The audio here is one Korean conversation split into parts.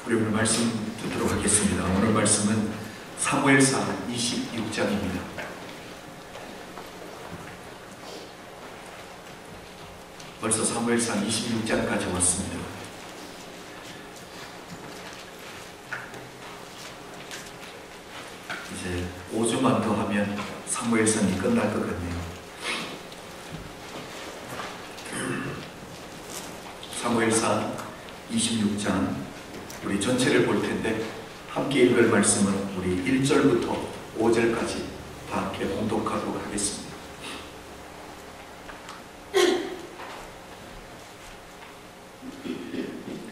우리 오늘 말씀 듣도록 하겠습니다. 오늘 말씀은 사무엘상 26장입니다. 벌써 사무엘상 26장까지 왔습니다. 이제 5주만 더 하면 사무엘상이 끝날 것 같네요. 사무엘상 26장 우리 전체를 볼 텐데 함께 읽을 말씀은 우리 1절부터 5절까지 다 함께 봉독하도록 하겠습니다.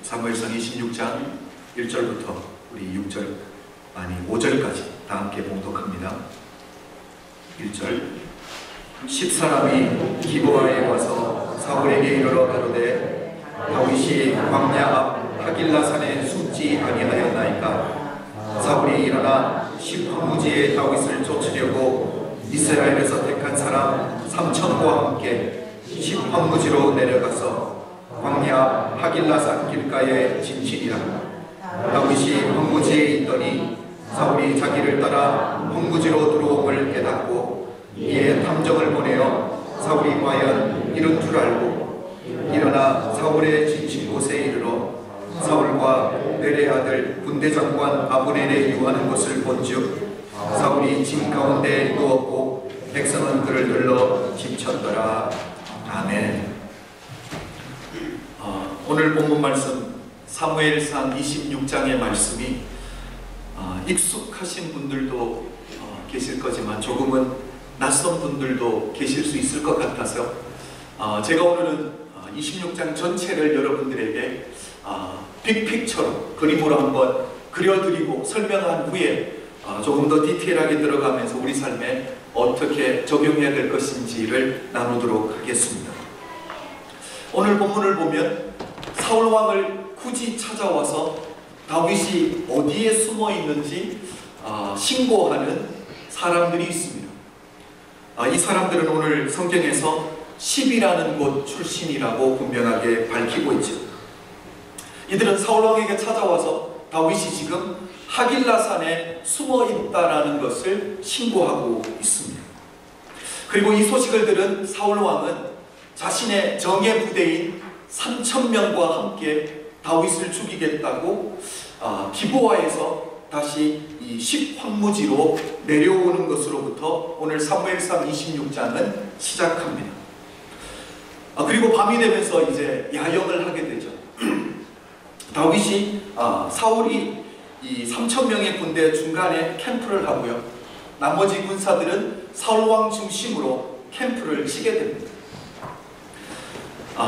사무엘상 26장 1절부터 우리 5절까지 다 함께 봉독합니다. 1절. 10사람이 기브아에 와서 사울에게 이르러 가로되 다윗이 광야 앞 하길라산에 숨지 아니하였나이까. 사울이 일어나 십황무지에 다윗을 쫓으려고 이스라엘에서 택한 사람 3,000과 함께 십황무지로 내려가서 광야 앞 하길라산 길가에 진치니라. 다윗이 황무지에 있더니 사울이 자기를 따라 황무지로 들어옴을 깨닫고 이에 탐정을 보내어 사울이 과연 이른 줄 알고 일어나 사울의 지친 곳에 이르러 사울과 넬의 아들 군대장관 아브넬의 유하는 것을 본즉 사울이 진 가운데 누웠고 백성은 그를 들러 지쳤더라. 아멘. 오늘 본문 말씀 사무엘상 26장의 말씀이 익숙하신 분들도 계실 거지만 조금은 낯선 분들도 계실 수 있을 것 같아서 제가 오늘은 26장 전체를 여러분들에게 빅픽처로 그림으로 한번 그려드리고 설명한 후에 조금 더 디테일하게 들어가면서 우리 삶에 어떻게 적용해야 될 것인지를 나누도록 하겠습니다. 오늘 본문을 보면 사울왕을 굳이 찾아와서 다윗이 어디에 숨어 있는지 신고하는 사람들이 있습니다. 이 사람들은 오늘 성경에서 10이라는 곳 출신이라고 분명하게 밝히고 있죠. 이들은 사울왕에게 찾아와서 다윗이 지금 하길라산에 숨어 있다라는 것을 신고하고 있습니다. 그리고 이 소식을 들은 사울왕은 자신의 정예 부대인 3,000명과 함께 다윗을 죽이겠다고 기브아에서 다시 이 십황무지로 내려오는 것으로부터 오늘 사무엘상 26장은 시작합니다. 그리고 밤이 되면서 이제 야영을 하게 되죠. 다윗이 사울이 이 3,000명의 군대 중간에 캠프를 하고요. 나머지 군사들은 사울왕 중심으로 캠프를 치게 됩니다.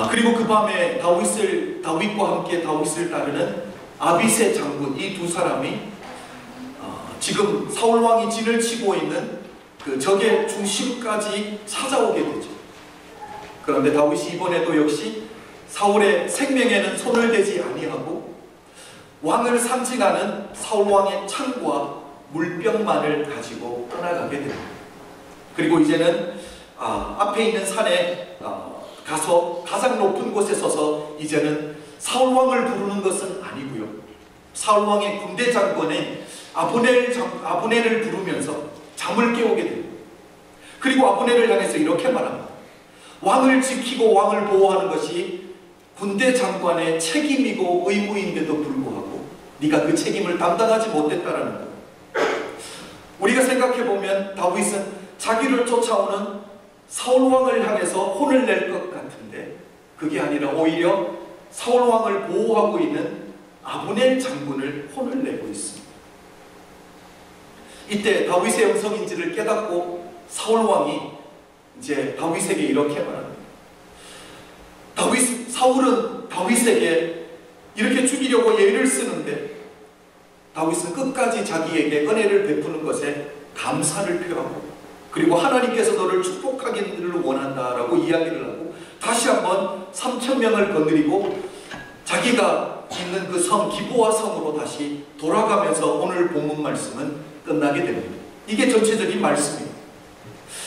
그리고 그 밤에 다윗과 함께 다윗을 따르는 아비새 장군 이 두 사람이 지금 사울왕이 진을 치고 있는 그 적의 중심까지 찾아오게 되죠. 그런데 다윗이 이번에도 역시 사울의 생명에는 손을 대지 아니하고 왕을 상징하는 사울왕의 창과 물병만을 가지고 떠나가게 됩니다. 그리고 이제는 앞에 있는 산에 가서 가장 높은 곳에 서서 이제는 사울왕을 부르는 것은 아니고요. 사울왕의 군대 장관인 아브넬을 부르면서 잠을 깨우게 됩니다. 그리고 아브넬을 향해서 이렇게 말합니다. 왕을 지키고 왕을 보호하는 것이 군대 장관의 책임이고 의무인데도 불구하고 네가 그 책임을 감당하지 못했다라는 것. 우리가 생각해보면 다윗은 자기를 쫓아오는 사울왕을 향해서 혼을 낼 것 같은데 그게 아니라 오히려 사울왕을 보호하고 있는 아브넬 장군을 혼을 내고 있습니다. 이때 다윗의 음성인지를 깨닫고 사울왕이 이제 다윗에게 이렇게 말합니다. 사울은 다윗에게 이렇게 죽이려고 예를 쓰는데 다윗은 끝까지 자기에게 은혜를 베푸는 것에 감사를 표하고 그리고 하나님께서 너를 축복하기를 원한다라고 이야기를 하고 다시 한번 3,000명을 거느리고 자기가 있는 그 성 기브아 성으로 다시 돌아가면서 오늘 본문 말씀은 끝나게 됩니다. 이게 전체적인 말씀입니다.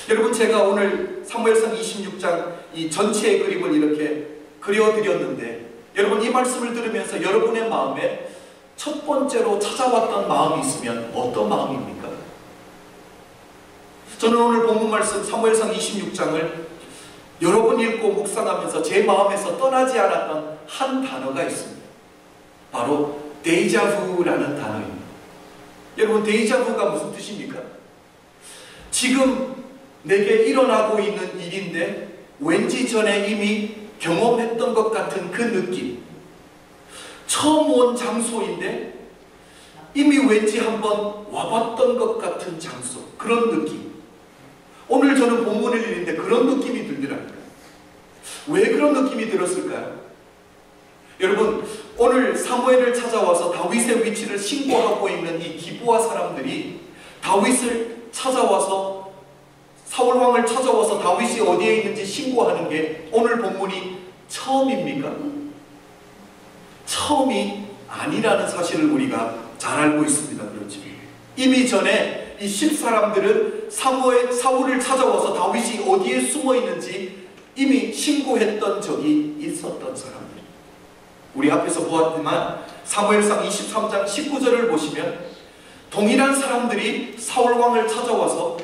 여러분, 제가 오늘 사무엘상 26장 이 전체의 그림을 이렇게 그려드렸는데 여러분, 이 말씀을 들으면서 여러분의 마음에 첫 번째로 찾아왔던 마음이 있으면 어떤 마음입니까? 저는 오늘 본문 말씀 사무엘상 26장을 여러 번 읽고 묵상하면서 제 마음에서 떠나지 않았던 한 단어가 있습니다. 바로 데이자부라는 단어입니다. 여러분, 데이자부가 무슨 뜻입니까? 지금 내게 일어나고 있는 일인데 왠지 전에 이미 경험했던 것 같은 그 느낌. 처음 온 장소인데 이미 왠지 한번 와봤던 것 같은 장소. 그런 느낌. 오늘 저는 본문을 읽는데 그런 느낌이 들더라고요. 왜 그런 느낌이 들었을까요? 여러분, 오늘 사무엘을 찾아와서 다윗의 위치를 신고하고 있는 이 기브아 사람들이 다윗을 찾아와서, 사울왕을 찾아와서 다윗이 어디에 있는지 신고하는 게 오늘 본문이 처음입니까? 처음이 아니라는 사실을 우리가 잘 알고 있습니다. 그렇죠? 이미 전에 이 10사람들은 사울을 찾아와서 다윗이 어디에 숨어 있는지 이미 신고했던 적이 있었던 사람들. 우리 앞에서 보았지만 사무엘상 23장 19절을 보시면 동일한 사람들이 사울왕을 찾아와서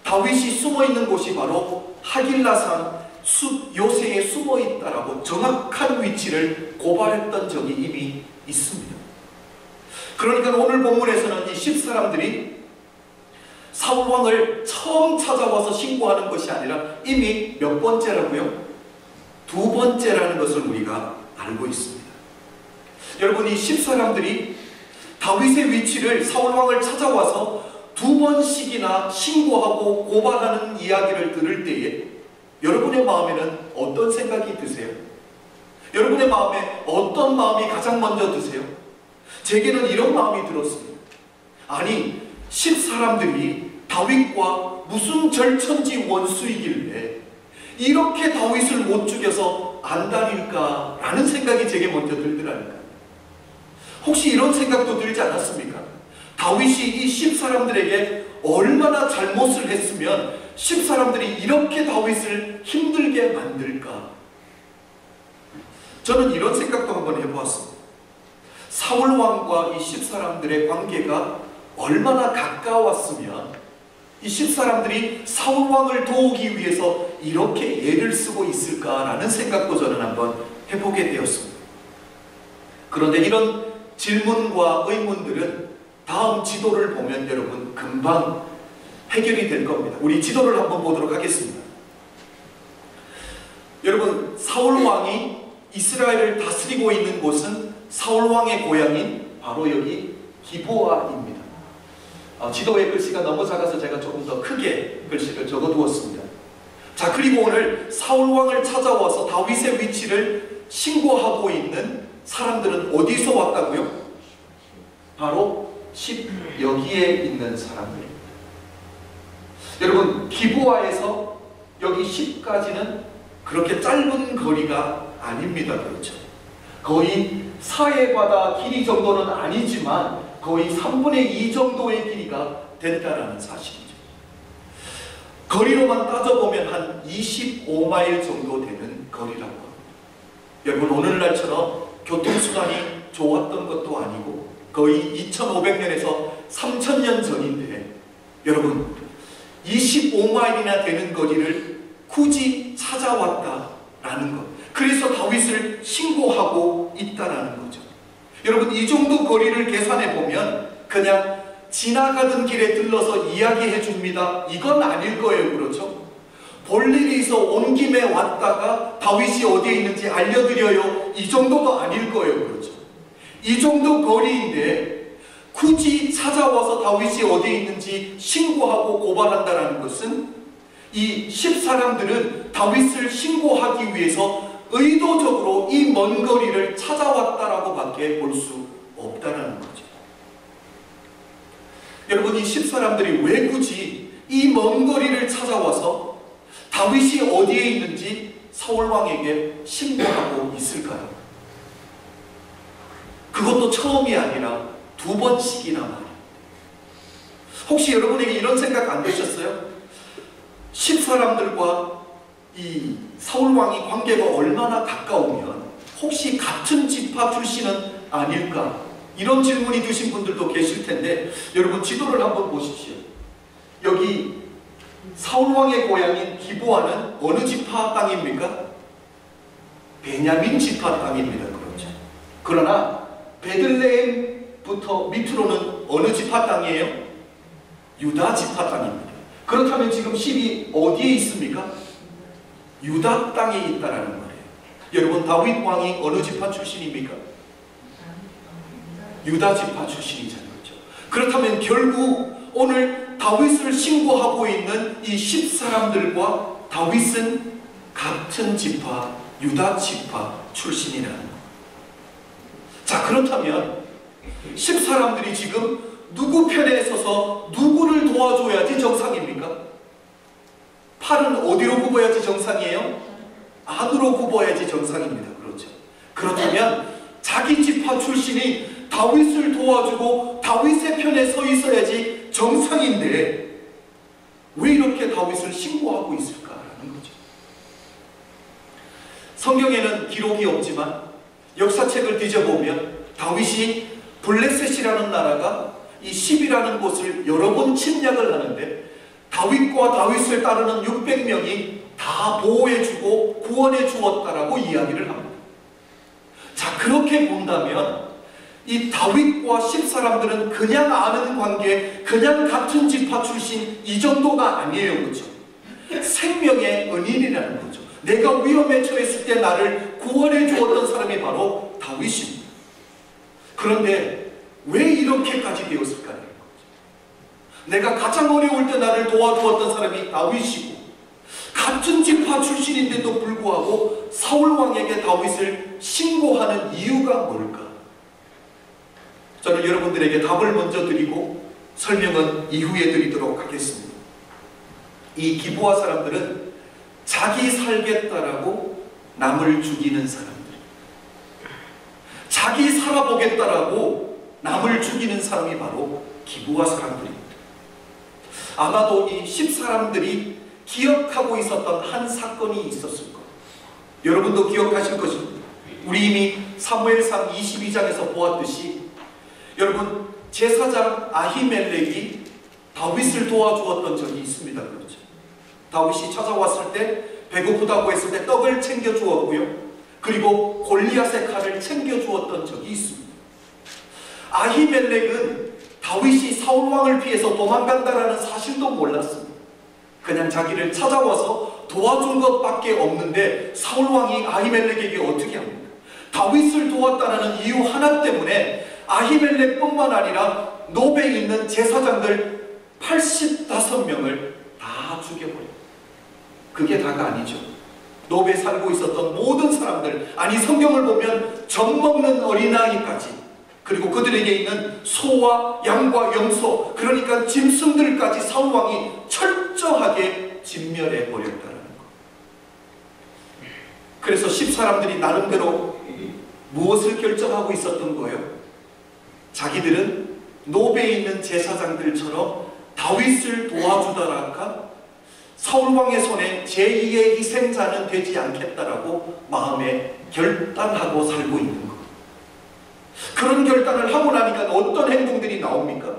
다윗이 숨어있는 곳이 바로 하길라산 숲 요새에 숨어있다라고 정확한 위치를 고발했던 적이 이미 있습니다. 그러니까 오늘 본문에서는 이 10사람들이 사울왕을 처음 찾아와서 신고하는 것이 아니라 이미 몇 번째라고요? 두 번째라는 것을 우리가 알고 있습니다. 여러분, 이 10사람들이 다윗의 위치를 사울왕을 찾아와서 두 번씩이나 신고하고 고발하는 이야기를 들을 때에 여러분의 마음에는 어떤 생각이 드세요? 여러분의 마음에 어떤 마음이 가장 먼저 드세요? 제게는 이런 마음이 들었습니다. 아니, 10사람들이 다윗과 무슨 절천지 원수이길래 이렇게 다윗을 못 죽여서 안달일까라는 생각이 제게 먼저 들더라니까요. 혹시 이런 생각도 들지 않았습니까? 다윗이 이 10사람들에게 얼마나 잘못을 했으면 10사람들이 이렇게 다윗을 힘들게 만들까? 저는 이런 생각도 한번 해보았습니다. 사울왕과 이 10사람들의 관계가 얼마나 가까웠으면 이 10사람들이 사울왕을 도우기 위해서 이렇게 애를 쓰고 있을까라는 생각도 저는 한번 해보게 되었습니다. 그런데 이런 질문과 의문들은 다음 지도를 보면 여러분 금방 해결이 될 겁니다. 우리 지도를 한번 보도록 하겠습니다. 여러분, 사울왕이 이스라엘을 다스리고 있는 곳은 사울왕의 고향인 바로 여기 기브아입니다. 지도의 글씨가 너무 작아서 제가 조금 더 크게 글씨를 적어두었습니다. 자, 그리고 오늘 사울왕을 찾아와서 다윗의 위치를 신고하고 있는 사람들은 어디서 왔다고요? 바로 10 여기에 있는 사람들입니다. 여러분, 기브아에서 여기 10까지는 그렇게 짧은 거리가 아닙니다. 그렇죠? 거의 사해바다 길이 정도는 아니지만 거의 3분의 2 정도의 길이가 된다는 사실이죠. 거리로만 따져보면 한 25마일 정도 되는 거리라고 합니다. 여러분, 오늘날처럼 교통수단이 좋았던 것도 아니고 거의 2500년에서 3000년 전인데 여러분, 25마일이나 되는 거리를 굳이 찾아왔다라는 것, 그래서 다윗을 신고하고 있다라는 거죠. 여러분, 이 정도 거리를 계산해 보면 그냥 지나가던 길에 들러서 이야기해 줍니다, 이건 아닐 거예요. 그렇죠? 볼 일이 있어 온 김에 왔다가 다윗이 어디에 있는지 알려드려요, 이 정도도 아닐 거예요. 그렇죠? 이 정도 거리인데 굳이 찾아와서 다윗이 어디에 있는지 신고하고 고발한다는 것은 이 10사람들은 다윗을 신고하기 위해서 의도적으로 이 먼 거리를 찾아왔다라고 밖에 볼 수 없다는 거죠. 여러분, 이 10사람들이 왜 굳이 이 먼 거리를 찾아와서 다윗이 어디에 있는지 사울왕에게 신고하고 있을까요? 그것도 처음이 아니라 두 번씩이나 말이에요. 혹시 여러분에게 이런 생각 안 드셨어요? 10사람들과 이 사울왕이 관계가 얼마나 가까우면 혹시 같은 지파 출신은 아닐까? 이런 질문이 드신 분들도 계실 텐데, 여러분 지도를 한번 보십시오. 여기 사울왕의 고향인 기브아는 어느 지파 땅입니까? 베냐민 지파 땅입니다. 그렇죠. 그러나 베들레헴부터 밑으로는 어느 지파 땅이에요? 유다 지파 땅입니다. 그렇다면 지금 10이 어디에 있습니까? 유다 땅에 있다라는 말이에요. 여러분 다윗 왕이 어느 지파 출신입니까? 유다 지파 출신이잖아요. 그렇죠? 그렇다면 결국 오늘 다윗을 신고하고 있는 이 10사람들과 다윗은 같은 지파, 유다 지파 출신이라는 거예요. 자, 그렇다면 10사람들이 지금 누구 편에 서서 누구를 도와줘야지 정상입니까? 팔은 어디로 굽어야지 정상이에요? 안으로 굽어야지 정상입니다. 그렇죠. 그렇다면 자기 지파 출신이 다윗을 도와주고 다윗의 편에 서 있어야지 정상인데 왜 이렇게 다윗을 신고하고 있을까라는 거죠. 성경에는 기록이 없지만 역사책을 뒤져보면 다윗이 블레셋이라는 나라가 이 10이라는 곳을 여러 번 침략을 하는데 다윗과 다윗을 따르는 600명이 다 보호해주고 구원해 주었다라고 이야기를 합니다. 자, 그렇게 본다면 이 다윗과 10사람들은 그냥 아는 관계, 그냥 같은 지파 출신 이 정도가 아니에요. 그렇죠? 생명의 은인이라는 거죠. 내가 위험에 처했을 때 나를 구원해 주었던 사람이 바로 다윗입니다. 그런데 왜 이렇게까지 되었을까요? 내가 가장 어려울 때 나를 도와주었던 사람이 다윗이고 같은 지파 출신인데도 불구하고 사울왕에게 다윗을 신고하는 이유가 뭘까? 저는 여러분들에게 답을 먼저 드리고 설명은 이후에 드리도록 하겠습니다. 이 기브아 사람들은 자기 살겠다라고 남을 죽이는 사람들, 자기 살아보겠다라고 남을 죽이는 사람이 바로 기브아 사람들입니다. 아마도 이 10사람들이 기억하고 있었던 한 사건이 있었을 거예요. 여러분도 기억하실 것입니다. 우리 이미 사무엘상 22장에서 보았듯이 여러분 제사장 아히멜렉이 다윗을 도와주었던 적이 있습니다. 그렇죠? 다윗이 찾아왔을 때 배고프다고 했을 때 떡을 챙겨주었고요. 그리고 골리앗의 칼을 챙겨주었던 적이 있습니다. 아히멜렉은 다윗이 사울왕을 피해서 도망간다라는 사실도 몰랐습니다. 그냥 자기를 찾아와서 도와준 것밖에 없는데 사울왕이 아히멜렉에게 어떻게 합니까? 다윗을 도왔다는 이유 하나 때문에 아히멜렉뿐만 아니라 노베에 있는 제사장들 85명을 다 죽여버려요. 그게 다가 아니죠. 노베에 살고 있었던 모든 사람들, 아니 성경을 보면 젖 먹는 어린아이까지, 그리고 그들에게 있는 소와 양과 염소, 그러니까 짐승들까지 사울왕이 철저하게 진멸해 버렸다는 것. 그래서 10사람들이 나름대로 무엇을 결정하고 있었던 거예요? 자기들은 노베에 있는 제사장들처럼 다윗을 도와주다라가 사울왕의 손에 제2의 희생자는 되지 않겠다라고 마음에 결단하고 살고 있는 것. 그런 결단을 하고 나니까 어떤 행동들이 나옵니까?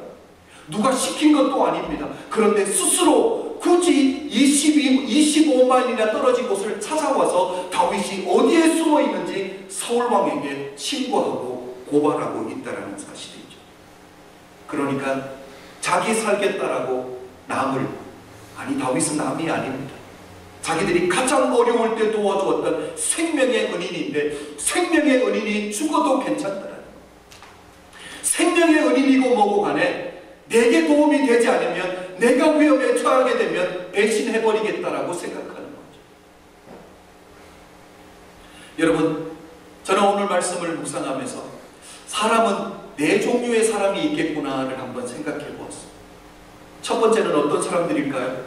누가 시킨 것도 아닙니다. 그런데 스스로 굳이 25마일이나 떨어진 곳을 찾아와서 다윗이 어디에 숨어 있는지 사울왕에게 신고하고 고발하고 있다는 사실이죠. 그러니까 자기 살겠다라고 남을, 아니 다윗은 남이 아닙니다. 자기들이 가장 어려울 때 도와주었던 생명의 은인인데 생명의 은인이 죽어도 괜찮다라는 거. 생명의 은인이고 뭐고 간에 내게 도움이 되지 않으면, 내가 위험에 처하게 되면 배신해버리겠다라고 생각하는 거죠. 여러분, 저는 오늘 말씀을 묵상하면서 사람은 네 종류의 사람이 있겠구나를 한번 생각해 보았습니다. 첫 번째는 어떤 사람들일까요?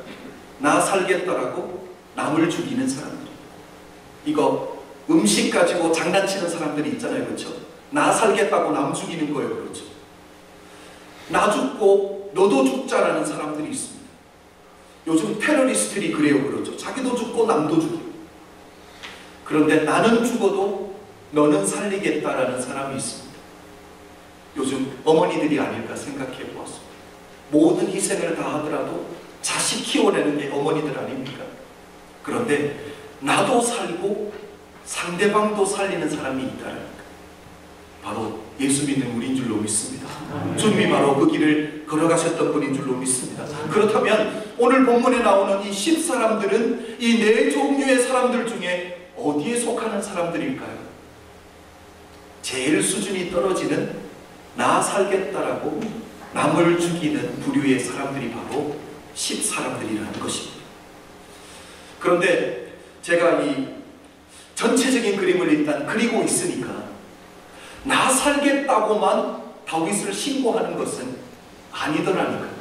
나 살겠다라고 남을 죽이는 사람들. 이거 음식 가지고 장난치는 사람들이 있잖아요. 그렇죠? 나 살겠다고 남 죽이는 거예요. 그렇죠? 나 죽고 너도 죽자라는 사람들이 있습니다. 요즘 테러리스트들이 그래요. 그렇죠? 자기도 죽고 남도 죽이고. 그런데 나는 죽어도 너는 살리겠다라는 사람이 있습니다. 요즘 어머니들이 아닐까 생각해 보았습니다. 모든 희생을 다 하더라도 자식 키워내는 게 어머니들 아닙니까? 그런데 나도 살고 상대방도 살리는 사람이 있다라니까. 바로 예수 믿는 우리인 줄로 믿습니다. 주님이 바로 그 길을 걸어가셨던 분인 줄로 믿습니다. 그렇다면 오늘 본문에 나오는 이 10사람들은 이 네 종류의 사람들 중에 어디에 속하는 사람들일까요? 제일 수준이 떨어지는 나 살겠다라고 남을 죽이는 부류의 사람들이 바로 10사람들이라는 것입니다. 그런데 제가 이 전체적인 그림을 일단 그리고 있으니까 나 살겠다고만 다윗을 신고하는 것은 아니더라니까요.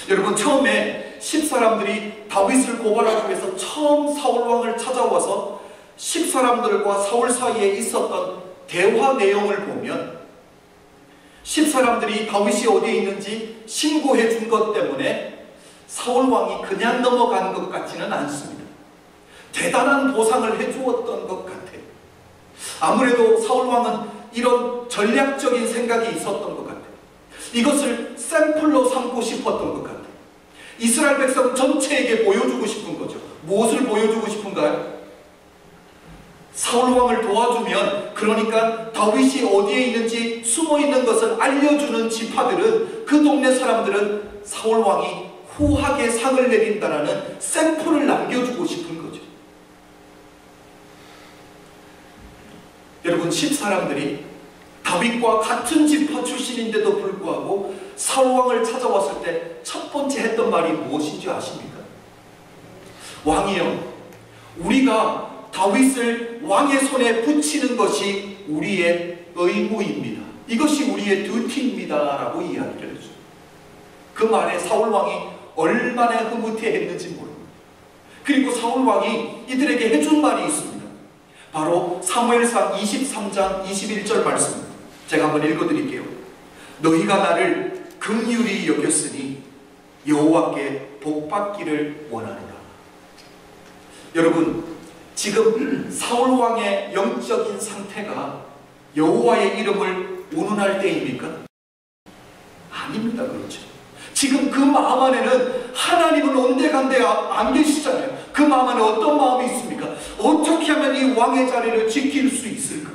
여러분, 처음에 10사람들이 다윗을 고발하기 위해서 처음 사울왕을 찾아와서 10사람들과 사울 사이에 있었던 대화 내용을 보면 10사람들이 다윗이 어디에 있는지 신고해 준 것 때문에 사울왕이 그냥 넘어간 것 같지는 않습니다. 대단한 보상을 해주었던 것 같아요. 아무래도 사울왕은 이런 전략적인 생각이 있었던 것 같아요. 이것을 샘플로 삼고 싶었던 것 같아요. 이스라엘 백성 전체에게 보여주고 싶은 거죠. 무엇을 보여주고 싶은가요? 사울왕을 도와주면, 그러니까 다윗이 어디에 있는지 숨어있는 것을 알려주는 지파들은, 그 동네 사람들은 사울왕이 후하게 상을 내린다라는 샘플을 남겨주고 싶은 거죠. 여러분, 10사람들이 다윗과 같은 지파 출신인데도 불구하고 사울왕을 찾아왔을 때 첫 번째 했던 말이 무엇인지 아십니까? 왕이여, 우리가 다윗을 왕의 손에 붙이는 것이 우리의 의무입니다. 이것이 우리의 듀티입니다 라고 이야기를 해줘요. 그 말에 사울왕이 얼마나 흐뭇해했는지 모릅니다. 그리고 사울왕이 이들에게 해준 말이 있습니다. 바로 사무엘상 23장 21절 말씀입니다. 제가 한번 읽어드릴게요. 너희가 나를 긍휼히 여겼으니 여호와께 복받기를 원하노라. 여러분, 지금 사울왕의 영적인 상태가 여호와의 이름을 운운할 때입니까? 아닙니다. 그렇죠. 지금 그 마음 안에는 하나님은 온데간데 안 계시잖아요. 그 마음 안에 어떤 마음이 있습니까? 어떻게 하면 이 왕의 자리를 지킬 수 있을까?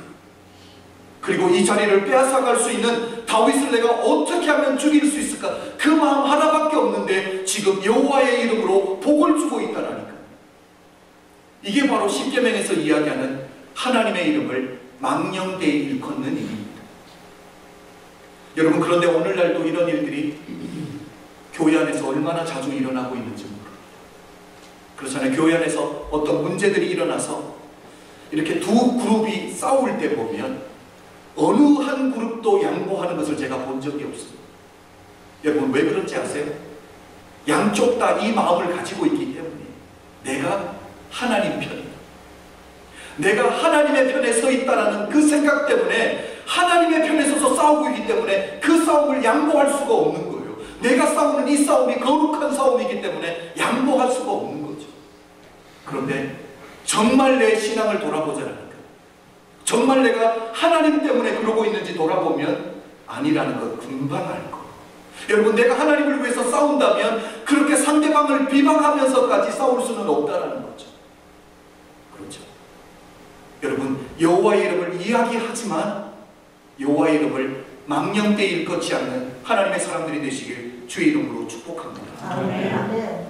그리고 이 자리를 빼앗아갈 수 있는 다윗을 내가 어떻게 하면 죽일 수 있을까? 그 마음 하나밖에 없는데 지금 여호와의 이름으로 복을 주고 있다라니까. 이게 바로 십계명에서 이야기하는 하나님의 이름을 망령되이 일컫는 일입니다. 여러분, 그런데 오늘날도 이런 일들이 교회 안에서 얼마나 자주 일어나고 있는지 모릅니다. 그렇잖아요. 교회 안에서 어떤 문제들이 일어나서 이렇게 두 그룹이 싸울 때 보면 어느 한 그룹도 양보하는 것을 제가 본 적이 없습니다. 여러분, 왜 그런지 아세요? 양쪽 다 이 마음을 가지고 있기 때문에 내가 하나님 편이다, 내가 하나님의 편에 서 있다라는 그 생각 때문에 하나님의 편에 서서 싸우고 있기 때문에 그 싸움을 양보할 수가 없는 거예요. 내가 싸우는 이 싸움이 거룩한 싸움이기 때문에 양보할 수가 없는 거죠. 그런데 정말 내 신앙을 돌아보자라니까, 정말 내가 하나님 때문에 그러고 있는지 돌아보면 아니라는 걸 금방 알 거예요. 여러분, 내가 하나님을 위해서 싸운다면 그렇게 상대방을 비방하면서까지 싸울 수는 없다라는 거죠. 그렇죠. 여러분, 여호와의 이름을 이야기하지만 여호와의 이름을 망령되이 일컫지 않는 하나님의 사람들이 되시길 주의 이름으로 축복합니다. 아멘.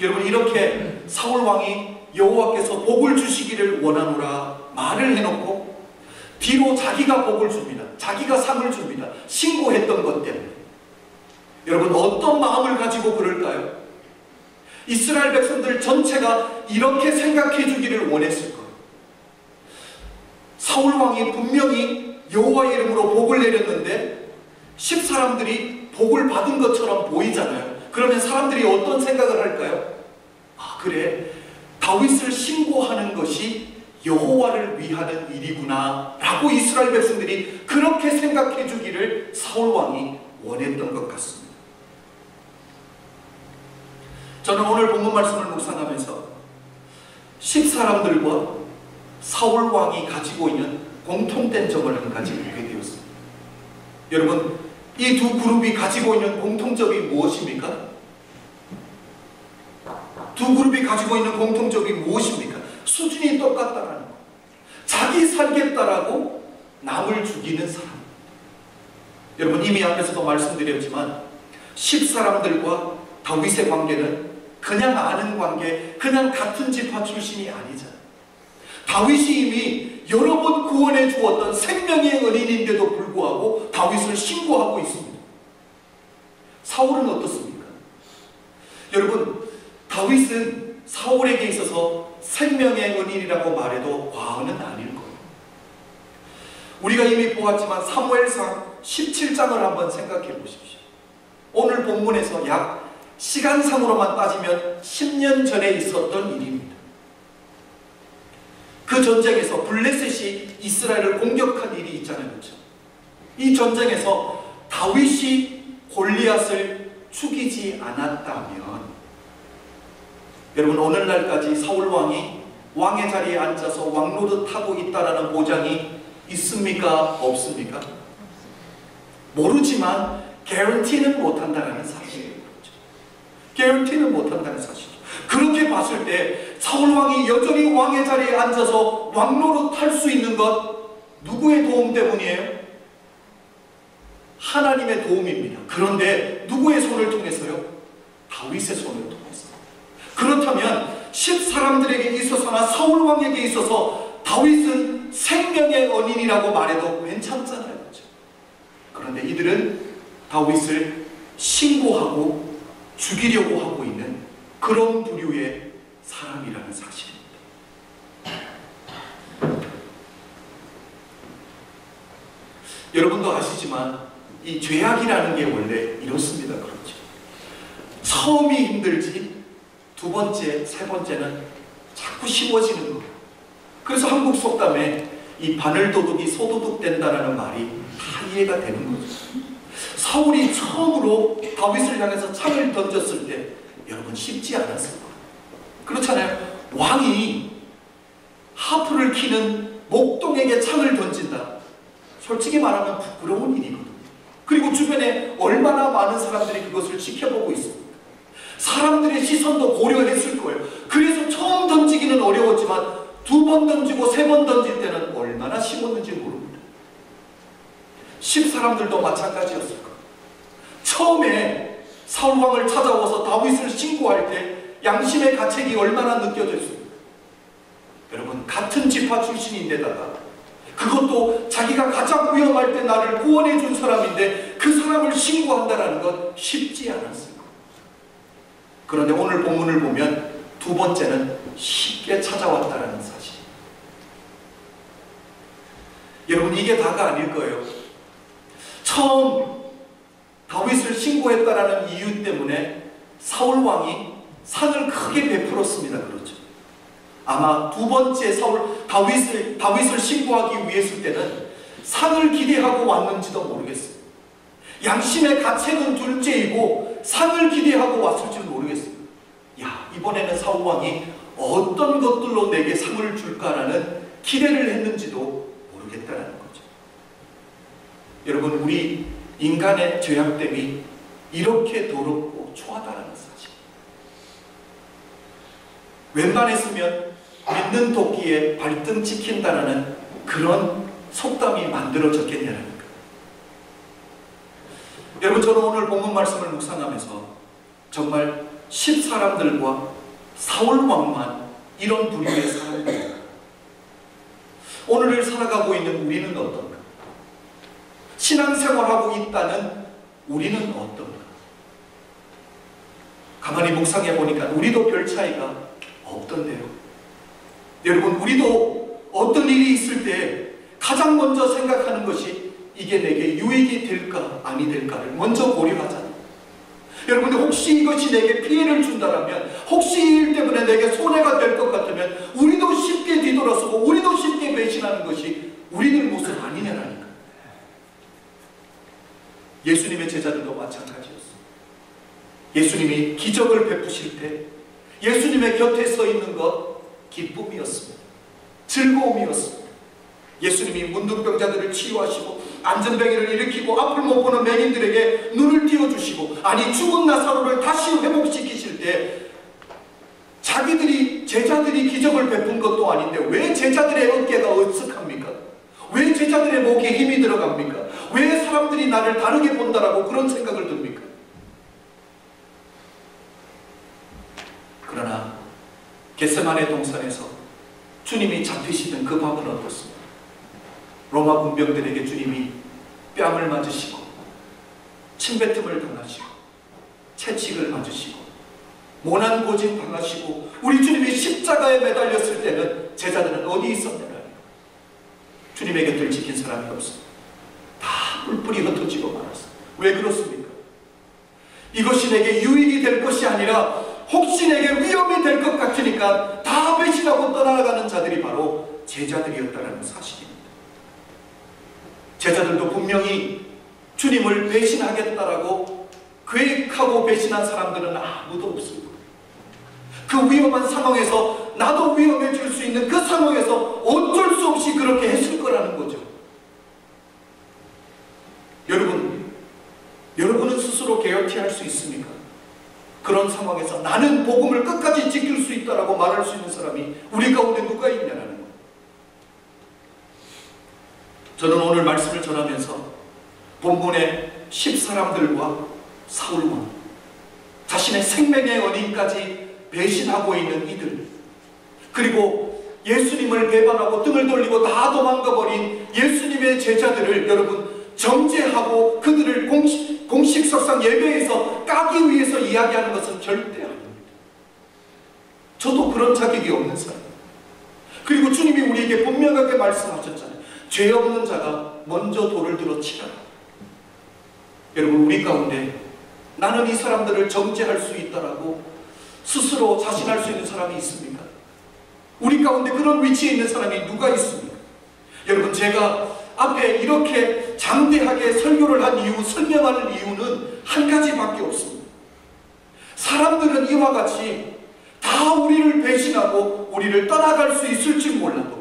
여러분, 이렇게 사울왕이 여호와께서 복을 주시기를 원하노라 말을 해놓고 뒤로 자기가 복을 줍니다. 자기가 상을 줍니다. 신고했던 것 때문에. 여러분, 어떤 마음을 가지고 그럴까요? 이스라엘 백성들 전체가 이렇게 생각해 주기를 원했을 거예요. 사울왕이 분명히 여호와의 이름으로 복을 내렸는데 10사람들이 복을 받은 것처럼 보이잖아요. 그러면 사람들이 어떤 생각을 할까요? 아, 그래, 다윗을 신고하는 것이 여호와를 위하는 일이구나 라고 이스라엘 백성들이 그렇게 생각해 주기를 사울왕이 원했던 것 같습니다. 저는 오늘 본문 말씀을 묵상하면서 10사람들과 사울왕이 가지고 있는 공통된 점을 한 가지 보게 되었습니다. 여러분, 이 두 그룹이 가지고 있는 공통점이 무엇입니까? 두 그룹이 가지고 있는 공통점이 무엇입니까? 수준이 똑같다라는 거. 자기 살겠다라고 남을 죽이는 사람. 여러분, 이미 앞에서도 말씀드렸지만 10사람들과 다윗의 관계는 그냥 아는 관계, 그냥 같은 지파 출신이 아니잖아요. 다윗이 이미 여러 번 구원해 주었던 생명의 은인인데도 불구하고 다윗을 신고하고 있습니다. 사울은 어떻습니까? 여러분, 다윗은 사울에게 있어서 생명의 은인이라고 말해도 과언은 아닐 거예요. 우리가 이미 보았지만 사무엘상 17장을 한번 생각해 보십시오. 오늘 본문에서 약 시간상으로만 따지면 10년 전에 있었던 일입니다. 그 전쟁에서 블레셋이 이스라엘을 공격한 일이 있잖아요. 그렇죠? 이 전쟁에서 다윗이 골리앗을 죽이지 않았다면, 여러분, 오늘날까지 사울왕이 왕의 자리에 앉아서 왕노릇 하고 있다라는 보장이 있습니까? 없습니까? 모르지만 개런티는 못한다는 사실이에요. 개런티는 못한다는 사실이죠. 그렇게 봤을 때 사울왕이 여전히 왕의 자리에 앉아서 왕노릇 할 수 있는 것, 누구의 도움 때문이에요? 하나님의 도움입니다. 그런데 누구의 손을 통해서요? 다윗의 손을 통해서. 그렇다면 10사람들에게 있어서나 사울왕에게 있어서 다윗은 생명의 은인이라고 말해도 괜찮잖아요. 그렇죠? 그런데 이들은 다윗을 신고하고 죽이려고 하고 있는 그런 부류의 사람이라는 사실입니다. 여러분도 아시지만 이 죄악이라는 게 원래 이렇습니다. 그렇죠? 처음이 힘들지 두 번째, 세 번째는 자꾸 쉬워지는 거예요. 그래서 한국 속담에 이 바늘도둑이 소도둑 된다는 말이 다 이해가 되는 거죠. 사울이 처음으로 다윗을 향해서 창을 던졌을 때 여러분 쉽지 않았을 거예요. 그렇잖아요. 왕이 하프를 키는 목동에게 창을 던진다. 솔직히 말하면 부끄러운 일이거든요. 그리고 주변에 얼마나 많은 사람들이 그것을 지켜보고 있습니까? 사람들의 시선도 고려했을 거예요. 그래서 처음 던지기는 어려웠지만 두 번 던지고 세 번 던질 때는 얼마나 쉬웠는지 모릅니다. 10사람들도 마찬가지였을 거예요. 처음에 사울왕을 찾아와서 다윗을 신고할 때 양심의 가책이 얼마나 느껴졌습니까? 여러분, 같은 지파 출신인데다가 그것도 자기가 가장 위험할 때 나를 구원해 준 사람인데 그 사람을 신고한다는 건 쉽지 않았을 거예요. 그런데 오늘 본문을 보면 두 번째는 쉽게 찾아왔다는 사실. 여러분, 이게 다가 아닐 거예요. 처음 다윗을 신고했다라는 이유 때문에 사울왕이 상을 크게 베풀었습니다. 그렇죠? 아마 두 번째 다윗을 신고하기 위했을 때는 상을 기대하고 왔는지도 모르겠어요. 양심의 가책은 둘째이고 상을 기대하고 왔을지는 모르겠어요. 야, 이번에는 사울왕이 어떤 것들로 내게 상을 줄까라는 기대를 했는지도 모르겠다는 거죠. 여러분, 우리 인간의 죄악됨이 이렇게 더럽고 초하다는 사실. 웬만했으면 믿는 도끼에 발등 찍힌다라는 그런 속담이 만들어졌겠냐는 거예요. 여러분, 저는 오늘 본문 말씀을 묵상하면서 정말 10사람들과 사울왕만 이런 부류의 사람들입니다. 오늘을 살아가고 있는 우리는 어떤가? 신앙생활하고 있다는 우리는 어떤가? 가만히 묵상해 보니까 우리도 별 차이가 없던데요. 여러분, 우리도 어떤 일이 있을 때 가장 먼저 생각하는 것이 이게 내게 유익이 될까 아니 될까를 먼저 고려하잖아요. 여러분, 혹시 이것이 내게 피해를 준다면, 혹시 이 일 때문에 내게 손해가 될 것 같으면 우리도 쉽게 뒤돌아서고 우리도 쉽게 배신하는 것이 우리들 모습 아니냐라니까. 예수님의 제자들도 마찬가지였어요. 예수님이 기적을 베푸실 때 예수님의 곁에 서 있는 것 기쁨이었습니다. 즐거움이었습니다. 예수님이 문둥병자들을 치유하시고 안전뱅이를 일으키고 앞을 못 보는 맹인들에게 눈을 띄워주시고, 아니 죽은 나사로를 다시 회복시키실 때 제자들이 기적을 베푼 것도 아닌데 왜 제자들의 어깨가 으쓱합니까? 왜 제자들의 목에 힘이 들어갑니까? 왜 사람들이 나를 다르게 본다라고 그런 생각을 듭니까? 그러나 겟세마네 동산에서 주님이 잡히시는 그 밤은 어떻습니까? 로마 군병들에게 주님이 뺨을 맞으시고 침뱉음을 당하시고 채찍을 맞으시고 모난 고진 당하시고 우리 주님이 십자가에 매달렸을 때는 제자들은 어디 있었느냐? 주님의 곁을 지킨 사람이 없습니다. 다 뿔뿔이 흩어지고 말았습니다. 왜 그렇습니까? 이것이 내게 유익이 될 것이 아니라 혹시 내게 위험이 될 것 같으니까 다 배신하고 떠나가는 자들이 바로 제자들이었다는 사실입니다. 제자들도 분명히 주님을 배신하겠다라고 계획하고 배신한 사람들은 아무도 없습니다. 그 위험한 상황에서 나도 위험해질 수 있는 그 상황에서 어쩔 수 없이 그렇게 했을 거라는 거죠. 여러분은 스스로 게어티할 수 있습니까? 그런 상황에서 나는 복음을 끝까지 지킬 수 있다라고 말할 수 있는 사람이 우리 가운데 누가 있냐는 거예요. 저는 오늘 말씀을 전하면서 본문의 10사람들과 사울왕, 자신의 생명의 언인까지 배신하고 있는 이들, 그리고 예수님을 배반하고 등을 돌리고 다 도망가버린 예수님의 제자들을 여러분 정죄하고 그들을 공식석상 예배에서 까기 위해서 이야기하는 것은 절대 아닙니다. 저도 그런 자격이 없는 사람입니다. 그리고 주님이 우리에게 분명하게 말씀하셨잖아요. 죄 없는 자가 먼저 돌을 들어 치라. 여러분, 우리 가운데 나는 이 사람들을 정죄할 수 있다라고 스스로 자신할 수 있는 사람이 있습니까? 우리 가운데 그런 위치에 있는 사람이 누가 있습니까? 여러분, 제가 앞에 이렇게 장대하게 설교를 한 이유, 설명하는 이유는 한 가지밖에 없습니다. 사람들은 이와 같이 다 우리를 배신하고 우리를 떠나갈 수 있을지 몰라도,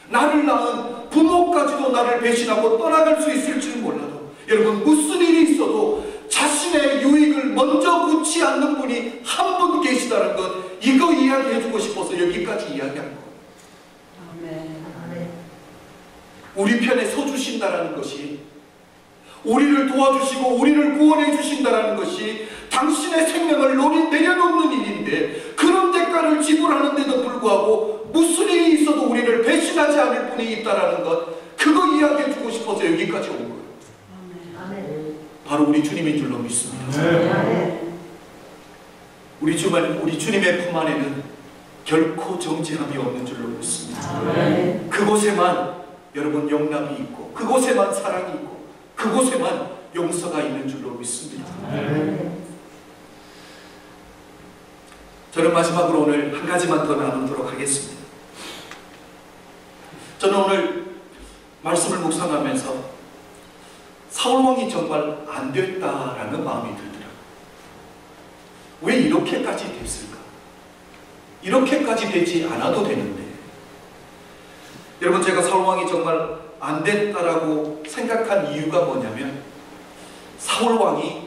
나를 낳은 부모까지도 나를 배신하고 떠나갈 수 있을지 몰라도, 여러분, 무슨 일이 있어도 자신의 유익을 먼저 굳지 않는 분이 한 분 계시다는 것, 이거 이야기해주고 싶어서 여기까지 이야기한 거예요. 우리 편에 서주신다라는 것이, 우리를 도와주시고 우리를 구원해 주신다라는 것이 당신의 생명을 내려놓는 일인데, 그런 대가를 지불하는데도 불구하고 무슨 일이 있어도 우리를 배신하지 않을 분이 있다라는 것, 그거 이야기해주고 싶어서 여기까지 온 거예요. 바로 우리 주님인 줄로 믿습니다. 우리 주님의 품 안에는 결코 정죄함이 없는 줄로 믿습니다. 그곳에만 여러분 용납이 있고, 그곳에만 사랑이 있고, 그곳에만 용서가 있는 줄로 믿습니다. 저는 마지막으로 오늘 한 가지만 더 나누도록 하겠습니다. 저는 오늘 말씀을 묵상하면서 사울왕이 정말 안 됐다라는 마음이 들더라고요. 왜 이렇게까지 됐을까? 이렇게까지 되지 않아도 되는데. 여러분, 제가 사울왕이 정말 안 됐다라고 생각한 이유가 뭐냐면, 사울왕이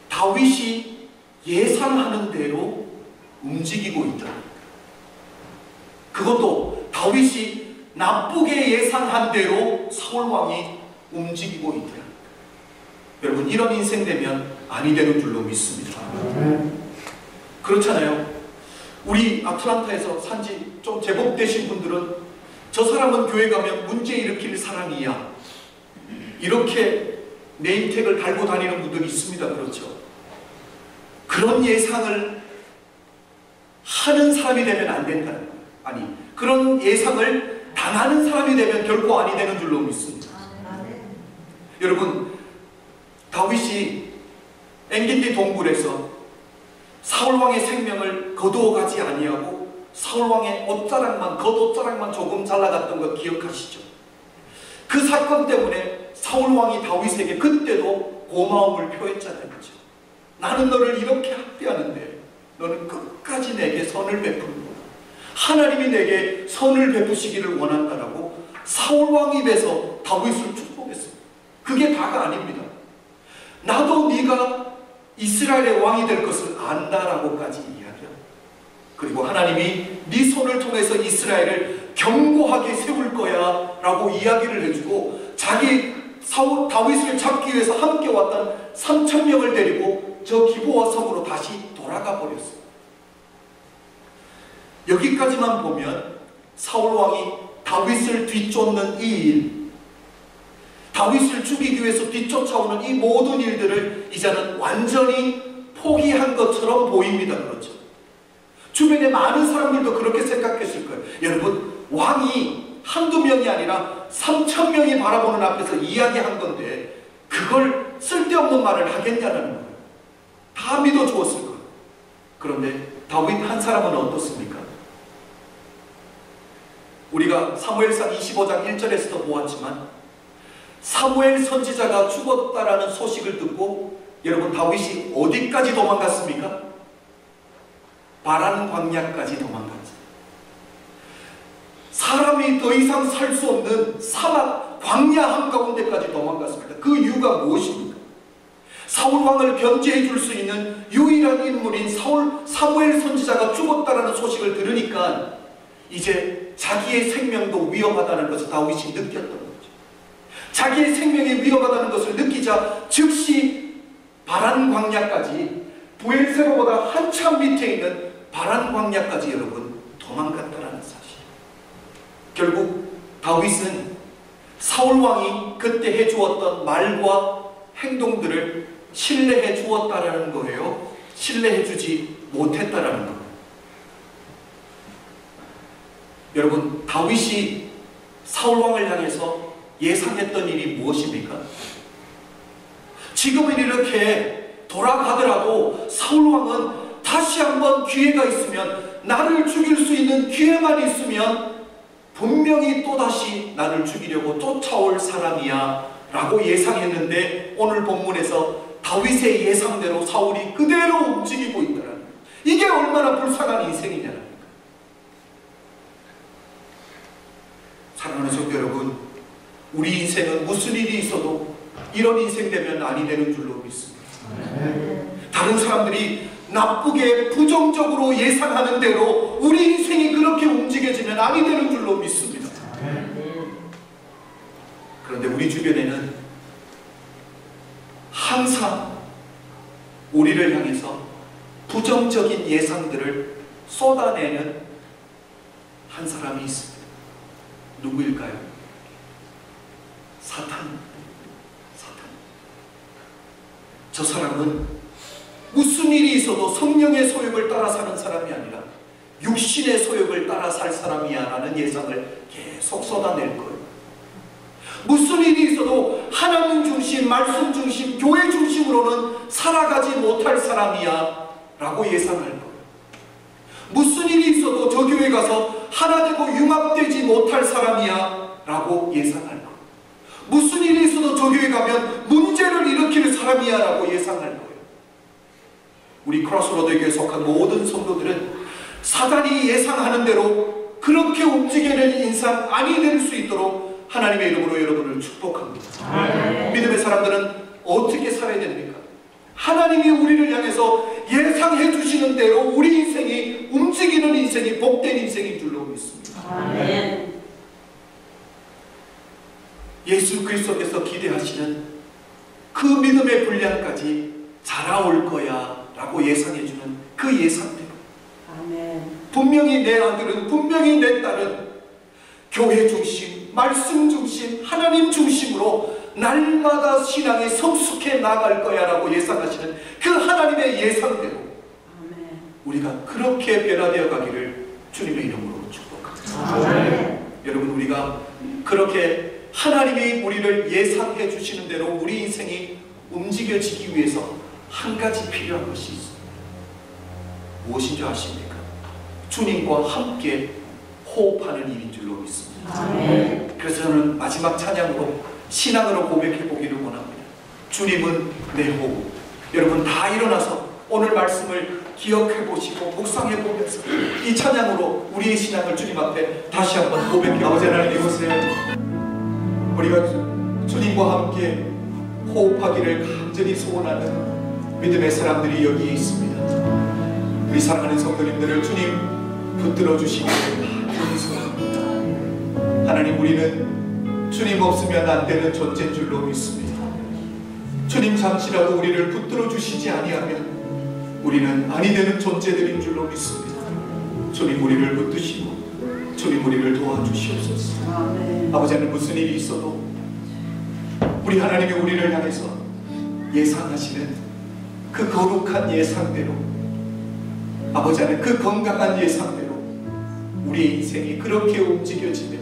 다윗이 예상하는 대로 움직이고 있다. 그것도 다윗이 나쁘게 예상한 대로 사울왕이 움직이고 있다. 여러분, 이런 인생 되면 아니 되는 줄로 믿습니다. 그렇잖아요. 우리 아틀란타에서 산지 좀 제법 되신 분들은 저 사람은 교회 가면 문제 일으킬 사람이야, 이렇게 네임택을 달고 다니는 분들이 있습니다. 그렇죠? 그런 예상을 하는 사람이 되면 안 된다는 거예요. 아니, 그런 예상을 당하는 사람이 되면 결코 아니 되는 줄로 믿습니다. 여러분, 다윗이 엔게디 동굴에서 사울왕의 생명을 거두어가지 아니하고 사울왕의 겉옷자락만 조금 잘라갔던 거 기억하시죠? 그 사건 때문에 사울왕이 다윗에게 그때도 고마움을 표했잖아요. 그렇죠? 나는 너를 이렇게 학대하는데 너는 끝까지 내게 선을 베푸는구나, 하나님이 내게 선을 베푸시기를 원한다라고 사울왕 입에서 다윗을 축복했어요. 그게 다가 아닙니다. 나도 네가 이스라엘의 왕이 될 것을 안다라고까지 이야기합니다. 그리고 하나님이 네 손을 통해서 이스라엘을 견고하게 세울 거야 라고 이야기를 해주고, 자기 다윗을 잡기 위해서 함께 왔던 3,000명을 데리고 저 기브와 성으로 다시 돌아가 버렸어요. 여기까지만 보면 사울왕이 다윗을 뒤쫓는 이 일, 다윗을 죽이기 위해서 뒤쫓아오는 이 모든 일들을 이제는 완전히 포기한 것처럼 보입니다. 그렇죠? 주변에 많은 사람들도 그렇게 생각했을 거예요. 여러분, 왕이 한두 명이 아니라 3,000명이 바라보는 앞에서 이야기한 건데 그걸 쓸데없는 말을 하겠냐는 거예요. 다 믿어주었을 거예요. 그런데 다윗 한 사람은 어떻습니까? 우리가 사무엘상 25장 1절에서도 보았지만 사무엘 선지자가 죽었다라는 소식을 듣고 여러분 다윗이 어디까지 도망갔습니까? 바란 광야까지 도망갔죠. 사람이 더 이상 살 수 없는 사막 광야 한가운데까지 도망갔습니다. 그 이유가 무엇입니까? 사울왕을 견제해 줄 수 있는 유일한 인물인 사무엘 선지자가 죽었다라는 소식을 들으니까 이제 자기의 생명도 위험하다는 것을 다윗이 느꼈던 거죠. 자기의 생명이 위험하다는 것을 느끼자 즉시 바란 광야까지, 브엘세바보다 한참 밑에 있는 바란 광야까지 여러분 도망갔다라는 사실. 결국 다윗은 사울왕이 그때 해주었던 말과 행동들을 신뢰해 주었다라는 거예요. 신뢰해 주지 못했다라는 거예요. 여러분, 다윗이 사울왕을 향해서 예상했던 일이 무엇입니까? 지금은 이렇게 돌아가더라도 사울왕은 다시 한번 기회가 있으면, 나를 죽일 수 있는 기회만 있으면 분명히 또다시 나를 죽이려고 쫓아올 사람이야 라고 예상했는데, 오늘 본문에서 다윗의 예상대로 사울이 그대로 움직이고 있더라는 거예요. 이게 얼마나 불쌍한 인생이냐는 거예요. 사랑하는 성도 여러분, 우리 인생은 무슨 일이 있어도 이런 인생 되면 아니 되는 줄로 믿습니다. 다른 사람들이 나쁘게 부정적으로 예상하는 대로 우리 인생이 그렇게 움직여지면 아니 되는 줄로 믿습니다. 그런데 우리 주변에는 항상 우리를 향해서 부정적인 예상들을 쏟아내는 한 사람이 있습니다. 누구일까요? 사탄. 저 사람은 무슨 일이 있어도 성령의 소욕을 따라 사는 사람이 아니라 육신의 소욕을 따라 살 사람이야 라는 예상을 계속 쏟아낼 거예요. 무슨 일이 있어도 하나님 중심, 말씀 중심, 교회 중심으로는 살아가지 못할 사람이야 라고 예상할 거예요. 무슨 일이 있어도 저 교회 가서 하나 되고 융합되지 못할 사람이야 라고 예상할 거예요. 무슨 일이 있어도 저 교회 가면 문제를 일으킬 사람이야 라고 예상할 거예요. 우리 크로스로드에 속한 모든 성도들은 사단이 예상하는 대로 그렇게 움직이는 인상 아니 될 수 있도록 하나님의 이름으로 여러분을 축복합니다. 믿음의 사람들은 어떻게 살아야 됩니까? 하나님이 우리를 향해서 예상해 주시는 대로 우리 인생이 움직이는 인생이 복된 인생인 줄로 믿습니다. 아멘. 예수 그리스도께서 기대하시는 그 믿음의 분량까지 자라올 거야 라고 예상해주는 그 예상대로, 아멘. 분명히 내 아들은, 분명히 내 딸은 교회 중심, 말씀 중심, 하나님 중심으로 날마다 신앙이 성숙해 나갈 거야 라고 예상하시는 그 하나님의 예상대로, 아멘. 우리가 그렇게 변화되어 가기를 주님의 이름으로 축복합니다. 아멘. 여러분, 우리가 그렇게 하나님이 우리를 예상해 주시는 대로 우리 인생이 움직여지기 위해서 한 가지 필요한 것이 있습니다. 무엇인 줄 아십니까? 주님과 함께 호흡하는 일인 줄로 믿습니다. 아멘. 그래서 저는 마지막 찬양으로 신앙으로 고백해 보기를 원합니다. 주님은 내 호흡. 여러분 다 일어나서 오늘 말씀을 기억해 보시고 묵상해 보면서 이 찬양으로 우리의 신앙을 주님 앞에 다시 한번 고백해. 아버지 하나님, 이곳에 우리가 주님과 함께 호흡하기를 간절히 소원하는 믿음의 사람들이 여기 있습니다. 우리 사랑하는 성도님들을 주님 붙들어 주시기를 간절히 소원합니다. 하나님, 우리는 주님 없으면 안 되는 존재인 줄로 믿습니다. 주님 잠시라도 우리를 붙들어 주시지 아니하면 우리는 아니 되는 존재들인 줄로 믿습니다. 주님 우리를 붙드시고 주님 우리를 도와주시옵소서. 아버지 하나님, 무슨 일이 있어도 우리 하나님이 우리를 향해서 예상하시는 그 거룩한 예상대로, 아버지 하나님 그 건강한 예상대로 우리의 인생이 그렇게 움직여지며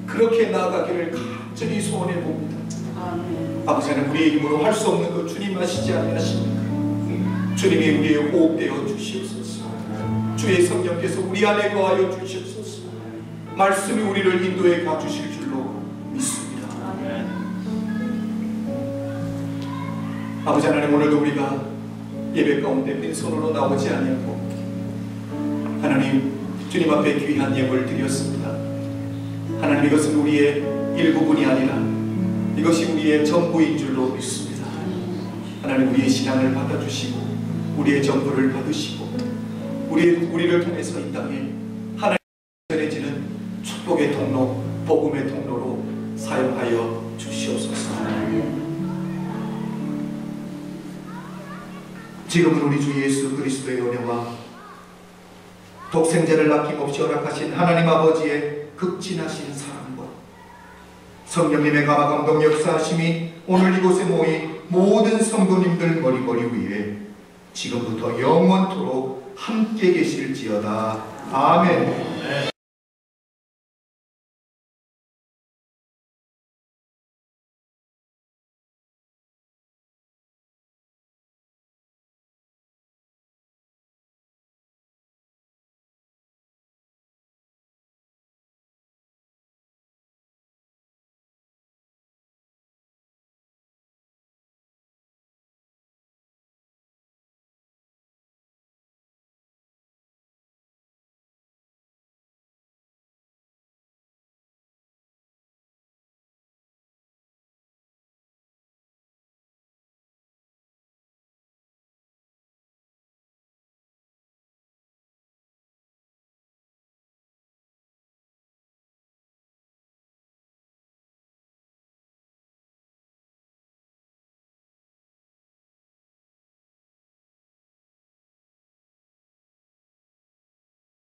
그렇게 나아가기를 간절히 소원해 봅니다. 아버지 하나님, 우리의 힘으로 할 수 없는 것 주님 아시지 아니하십니까? 주님이 우리의 호흡되어 주시옵소서. 주의 성령께서 우리 안에 거하여 주시옵소서. 말씀이 우리를 인도해 가주실 줄로 믿습니다. 아버지 하나님, 오늘도 우리가 예배 가운데 빈손으로 나오지 아니하고 하나님 주님 앞에 귀한 예물을 드렸습니다. 하나님, 이것은 우리의 일부분이 아니라 이것이 우리의 전부인 줄로 믿습니다. 하나님, 우리의 신앙을 받아주시고 우리의 전부를 받으시고 우리를 통해서 이 땅에 하나님 전해지는 축복의 통로, 복음의 통로로 사용하여 주시옵소서. 지금은 우리 주 예수 그리스도의 은혜와 독생자를 아낌없이 허락하신 하나님 아버지의 극진하신 사랑과 성령님의 감화 감동 역사하심이 오늘 이곳에 모인 모든 성도님들 머리머리 위에 지금부터 영원토록 함께 계실지어다. 아멘.